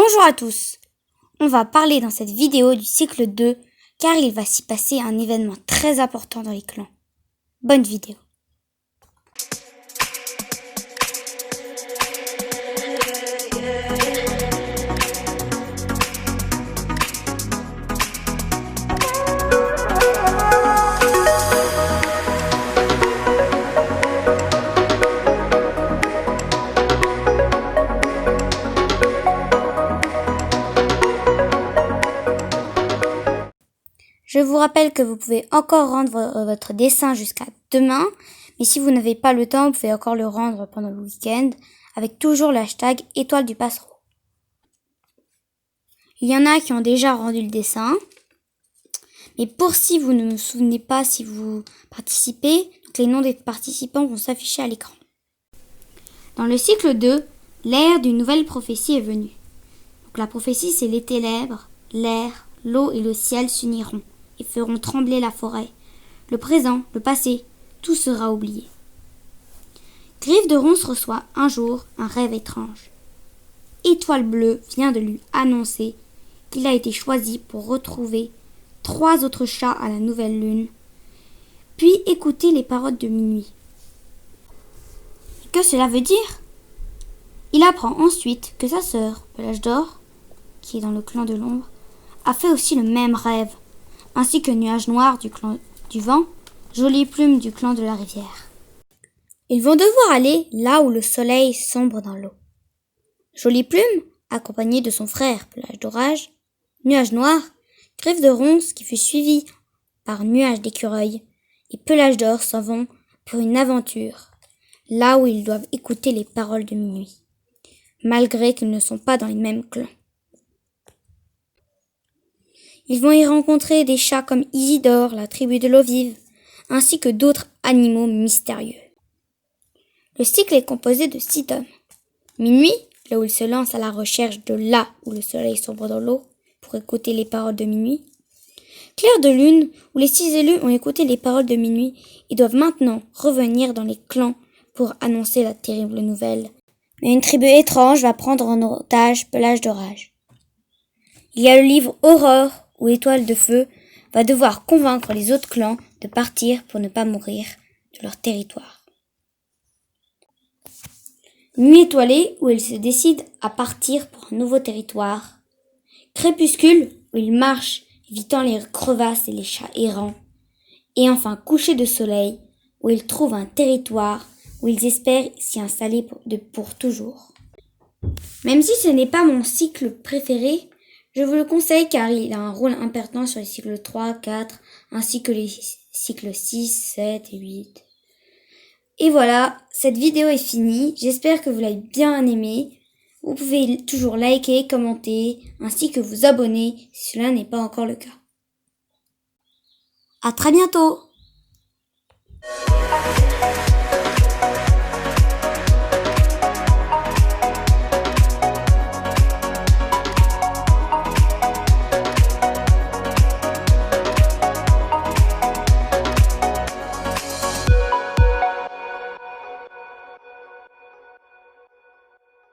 Bonjour à tous. On va parler dans cette vidéo du cycle 2 car il va s'y passer un événement très important dans les clans. Bonne vidéo. Je vous rappelle que vous pouvez encore rendre votre dessin jusqu'à demain, mais si vous n'avez pas le temps, vous pouvez encore le rendre pendant le week-end avec toujours le hashtag étoile du passereau. Il y en a qui ont déjà rendu le dessin, mais pour si vous ne vous souvenez pas si vous participez, donc les noms des participants vont s'afficher à l'écran. Dans le cycle 2, l'ère d'une nouvelle prophétie est venue. Donc la prophétie, c'est les ténèbres, l'air, l'eau et le ciel s'uniront et feront trembler la forêt. Le présent, le passé, tout sera oublié. Griffe de Ronce reçoit un jour un rêve étrange. Étoile Bleue vient de lui annoncer qu'il a été choisi pour retrouver 3 autres chats à la nouvelle lune, puis écouter les paroles de minuit. Que cela veut dire ? Il apprend ensuite que sa sœur, Pelage d'Or, qui est dans le clan de l'ombre, a fait aussi le même rêve, ainsi que Nuage Noir du clan du vent, Jolie Plume du clan de la rivière. Ils vont devoir aller là où le soleil sombre dans l'eau. Jolie Plume, accompagnée de son frère Pelage d'Orage, Nuage Noir, Griffe de Ronce qui fut suivi par Nuage d'Écureuil, et Pelage d'Or s'en vont pour une aventure, là où ils doivent écouter les paroles de minuit, malgré qu'ils ne sont pas dans les mêmes clans. Ils vont y rencontrer des chats comme Isidore, la tribu de l'eau vive, ainsi que d'autres animaux mystérieux. Le cycle est composé de 6 tomes. Minuit, là où ils se lancent à la recherche de là où le soleil sombre dans l'eau, pour écouter les paroles de minuit. Clair de lune, où les 6 élus ont écouté les paroles de minuit et doivent maintenant revenir dans les clans pour annoncer la terrible nouvelle. Mais une tribu étrange va prendre en otage Pelage d'Orage. Il y a le livre Aurore, où Étoile de Feu va devoir convaincre les autres clans de partir pour ne pas mourir de leur territoire. Nuit étoilée, où ils se décident à partir pour un nouveau territoire. Crépuscule, où ils marchent, évitant les crevasses et les chats errants. Et enfin coucher de soleil, où ils trouvent un territoire où ils espèrent s'y installer pour toujours. Même si ce n'est pas mon cycle préféré, je vous le conseille car il a un rôle important sur les cycles 3, 4, ainsi que les cycles 6, 7 et 8. Et voilà, cette vidéo est finie. J'espère que vous l'avez bien aimée. Vous pouvez toujours liker, commenter, ainsi que vous abonner si cela n'est pas encore le cas. À très bientôt!